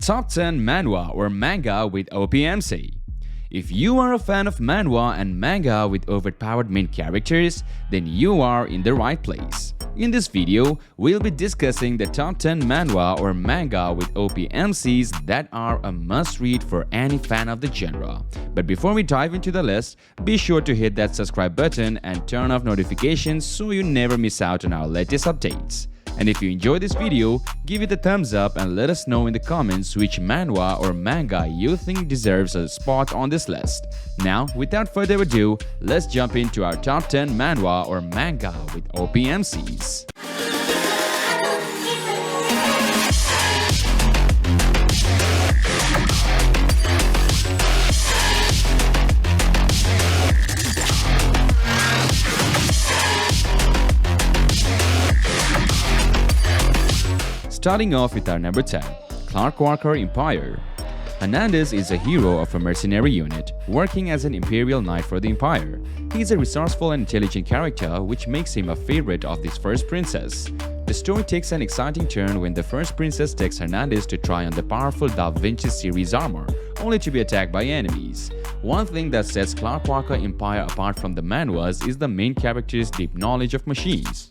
Top 10 Manhwa or Manga with OPMC. If you are a fan of Manhwa and Manga with overpowered main characters, then you are in the right place. In this video, we'll be discussing the top 10 Manhwa or Manga with OPMCs that are a must-read for any fan of the genre. But before we dive into the list, be sure to hit that subscribe button and turn off notifications so you never miss out on our latest updates. And if you enjoyed this video, give it a thumbs up and let us know in the comments which manhwa or manga you think deserves a spot on this list. Now, without further ado, let's jump into our top 10 manhwa or manga with OPMCs. Starting off with our number 10, Clockworker Empire. Hernandez is a hero of a mercenary unit, working as an Imperial Knight for the Empire. He is a resourceful and intelligent character, which makes him a favorite of this first princess. The story takes an exciting turn when the first princess takes Hernandez to try on the powerful Da Vinci series armor, only to be attacked by enemies. One thing that sets Clockworker Empire apart from the manhwas is the main character's deep knowledge of machines.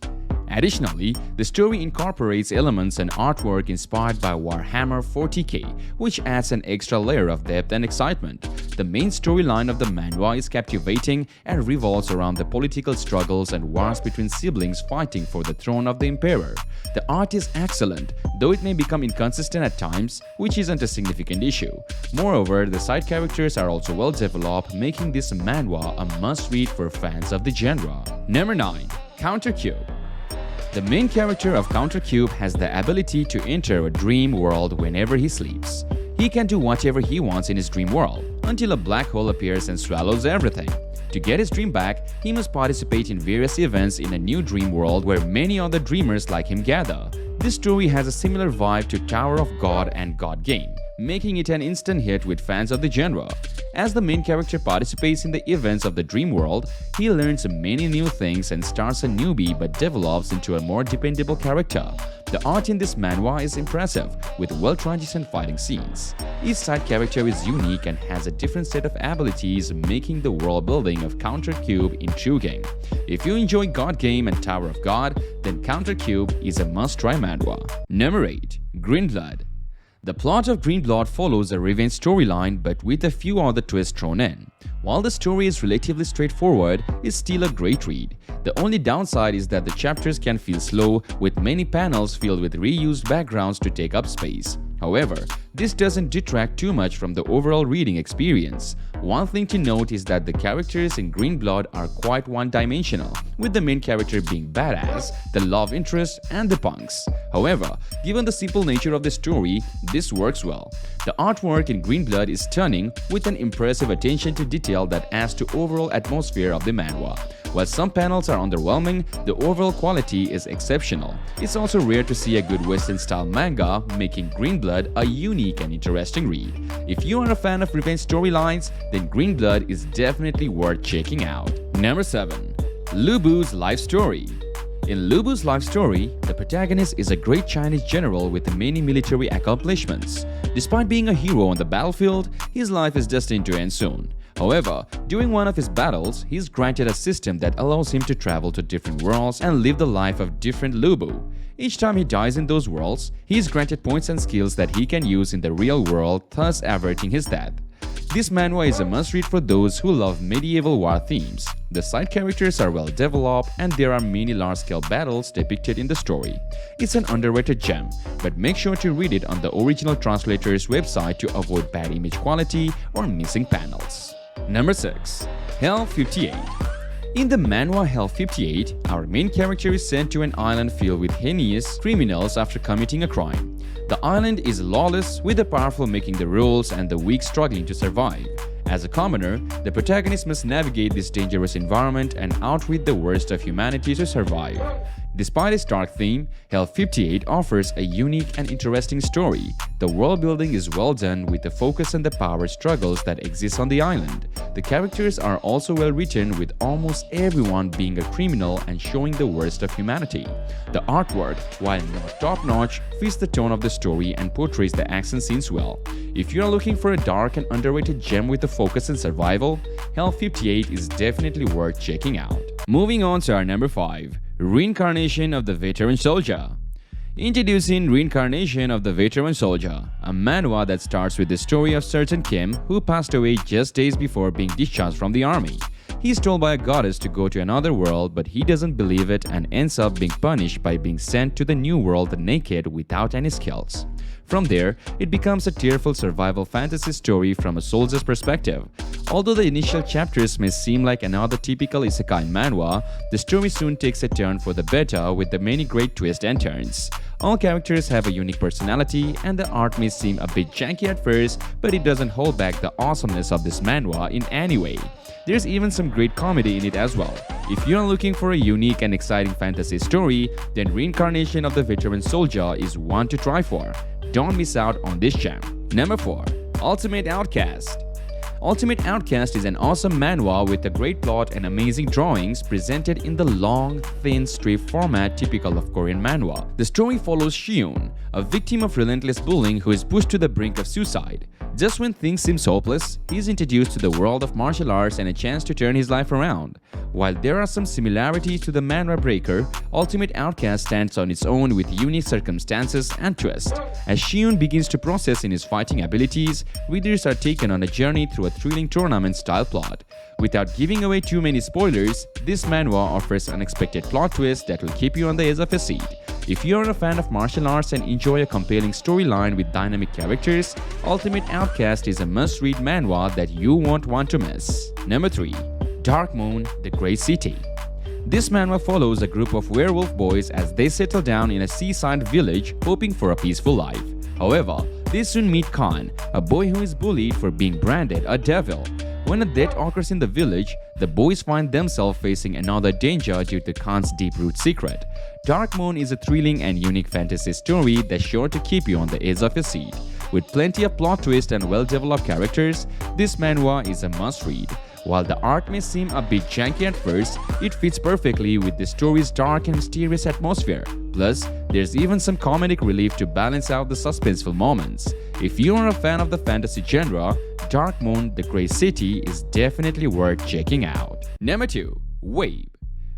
Additionally, the story incorporates elements and artwork inspired by Warhammer 40k, which adds an extra layer of depth and excitement. The main storyline of the manhwa is captivating and revolves around the political struggles and wars between siblings fighting for the throne of the emperor. The art is excellent, though it may become inconsistent at times, which isn't a significant issue. Moreover, the side characters are also well developed, making this manhwa a must-read for fans of the genre. Number 9. Countercube. The main character of Countercube has the ability to enter a dream world whenever he sleeps. He can do whatever he wants in his dream world, until a black hole appears and swallows everything. To get his dream back, he must participate in various events in a new dream world where many other dreamers like him gather. This story has a similar vibe to Tower of God and God Game, making it an instant hit with fans of the genre. As the main character participates in the events of the dream world, he learns many new things and starts a newbie but develops into a more dependable character. The art in this manhwa is impressive, with well-transitioned fighting scenes. Each side character is unique and has a different set of abilities, making the world building of Countercube intriguing. If you enjoy God Game and Tower of God, then Countercube is a must-try manhwa. Number 8. Green Blood. The plot of Green Blood follows a revenge storyline but with a few other twists thrown in. While the story is relatively straightforward, it's still a great read. The only downside is that the chapters can feel slow, with many panels filled with reused backgrounds to take up space. However, this doesn't detract too much from the overall reading experience. One thing to note is that the characters in Green Blood are quite one-dimensional, with the main character being badass, the love interest, and the punks. However, given the simple nature of the story, this works well. The artwork in Green Blood is stunning, with an impressive attention to detail that adds to overall atmosphere of the manhwa. While some panels are underwhelming, the overall quality is exceptional. It's also rare to see a good Western-style manga, making Green Blood a unique and interesting read. If you are a fan of revenge storylines, then Green Blood is definitely worth checking out. Number 7. Lubu's Life Story. In Lubu's life story, the protagonist is a great Chinese general with many military accomplishments. Despite being a hero on the battlefield, his life is destined to end soon. However, during one of his battles, he is granted a system that allows him to travel to different worlds and live the life of different Lubu. Each time he dies in those worlds, he is granted points and skills that he can use in the real world, thus averting his death. This manhwa is a must-read for those who love medieval war themes. The side characters are well developed and there are many large-scale battles depicted in the story. It's an underrated gem, but make sure to read it on the original translator's website to avoid bad image quality or missing panels. Number 6. Hell 58. In the manhwa Hell 58, our main character is sent to an island filled with heinous criminals after committing a crime. The island is lawless, with the powerful making the rules and the weak struggling to survive. As a commoner, the protagonist must navigate this dangerous environment and outwit the worst of humanity to survive. Despite its dark theme, Hell 58 offers a unique and interesting story. The world building is well done with the focus on the power struggles that exist on the island. The characters are also well written with almost everyone being a criminal and showing the worst of humanity. The artwork, while not top-notch, fits the tone of the story and portrays the action scenes well. If you are looking for a dark and underrated gem with a focus on survival, Hell 58 is definitely worth checking out. Moving on to our number 5. Reincarnation of the Veteran Soldier. Introducing Reincarnation of the Veteran Soldier, a manhwa that starts with the story of certain Kim who passed away just days before being discharged from the army. He is told by a goddess to go to another world, but he doesn't believe it and ends up being punished by being sent to the new world naked without any skills. From there, it becomes a tearful survival fantasy story from a soldier's perspective. Although the initial chapters may seem like another typical isekai manhwa, the story soon takes a turn for the better with the many great twists and turns. All characters have a unique personality, and the art may seem a bit janky at first, but it doesn't hold back the awesomeness of this manhwa in any way. There's even some great comedy in it as well. If you're looking for a unique and exciting fantasy story, then Reincarnation of the Veteran Soldier is one to try for. Don't miss out on this gem. Number 4. Ultimate Outcast. Ultimate Outcast is an awesome manhwa with a great plot and amazing drawings presented in the long, thin strip format typical of Korean manhwa. The story follows Shion, a victim of relentless bullying who is pushed to the brink of suicide. Just when things seem hopeless, he is introduced to the world of martial arts and a chance to turn his life around. While there are some similarities to the manhwa breaker, Ultimate Outcast stands on its own with unique circumstances and twists. As Shion begins to process in his fighting abilities, readers are taken on a journey through a thrilling tournament-style plot. Without giving away too many spoilers, this manhwa offers unexpected plot twists that will keep you on the edge of your seat. If you are a fan of martial arts and enjoy a compelling storyline with dynamic characters, Ultimate Outcast is a must-read manhwa that you won't want to miss. Number 3. Dark Moon, the Great City. This manhwa follows a group of werewolf boys as they settle down in a seaside village hoping for a peaceful life. However, they soon meet Khan, a boy who is bullied for being branded a devil. When a death occurs in the village, the boys find themselves facing another danger due to Khan's deep-rooted secret. Dark Moon is a thrilling and unique fantasy story that's sure to keep you on the edge of your seat. With plenty of plot twists and well-developed characters, this manhwa is a must-read. While the art may seem a bit janky at first, it fits perfectly with the story's dark and mysterious atmosphere. Plus, there's even some comedic relief to balance out the suspenseful moments. If you are a fan of the fantasy genre, Dark Moon, the Grey City is definitely worth checking out. Number 2. Wave.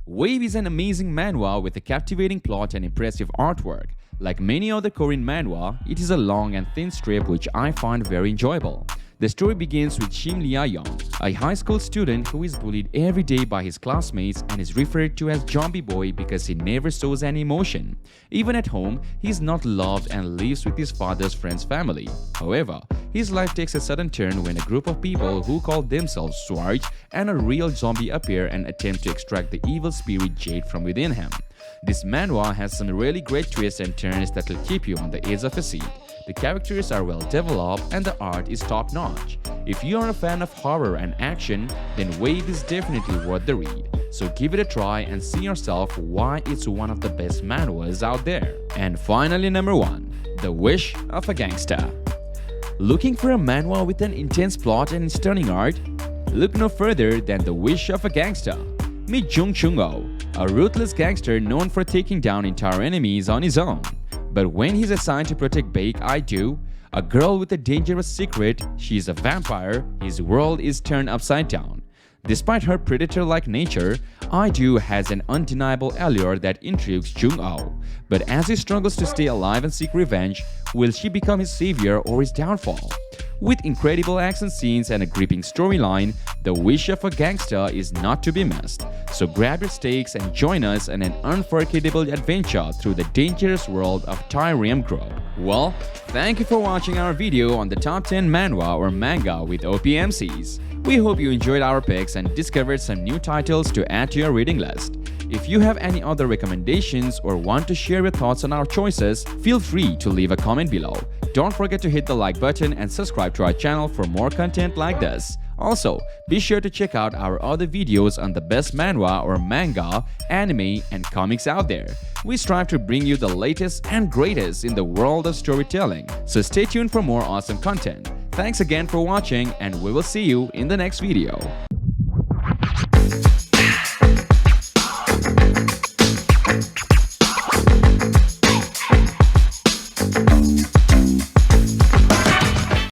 Wave is an amazing manhwa with a captivating plot and impressive artwork. Like many other Korean manhwa, it is a long and thin strip which I find very enjoyable. The story begins with Shim Lia-young, a high school student who is bullied every day by his classmates and is referred to as Zombie Boy because he never shows any emotion. Even at home, he is not loved and lives with his father's friend's family. However, his life takes a sudden turn when a group of people who call themselves Swarj and a real zombie appear and attempt to extract the evil spirit Jade from within him. This manhwa has some really great twists and turns that will keep you on the edge of your seat. The characters are well developed and the art is top-notch. If you are a fan of horror and action, then Wave is definitely worth the read. So give it a try and see yourself why it's one of the best manhwas out there. And finally, number 1. The Wish of a Gangster. Looking for a manhwa with an intense plot and stunning art? Look no further than The Wish of a Gangster. Meet Jung Chung-oh, a ruthless gangster known for taking down entire enemies on his own. But when he's assigned to protect Baek I-do, a girl with a dangerous secret, she's a vampire, his world is turned upside down. Despite her predator-like nature, I-do has an undeniable allure that intrigues Jung-oh. But as he struggles to stay alive and seek revenge, will she become his savior or his downfall? With incredible action scenes and a gripping storyline, The Wish of a Gangster is not to be missed. So grab your stakes and join us in an unforgettable adventure through the dangerous world of Tyrium Grove. Well, thank you for watching our video on the top 10 manhwa or manga with OPMCs. We hope you enjoyed our picks and discovered some new titles to add to your reading list. If you have any other recommendations or want to share your thoughts on our choices, feel free to leave a comment below. Don't forget to hit the like button and subscribe to our channel for more content like this. Also, be sure to check out our other videos on the best manhwa or manga, anime, and comics out there. We strive to bring you the latest and greatest in the world of storytelling. So stay tuned for more awesome content. Thanks again for watching, and we will see you in the next video.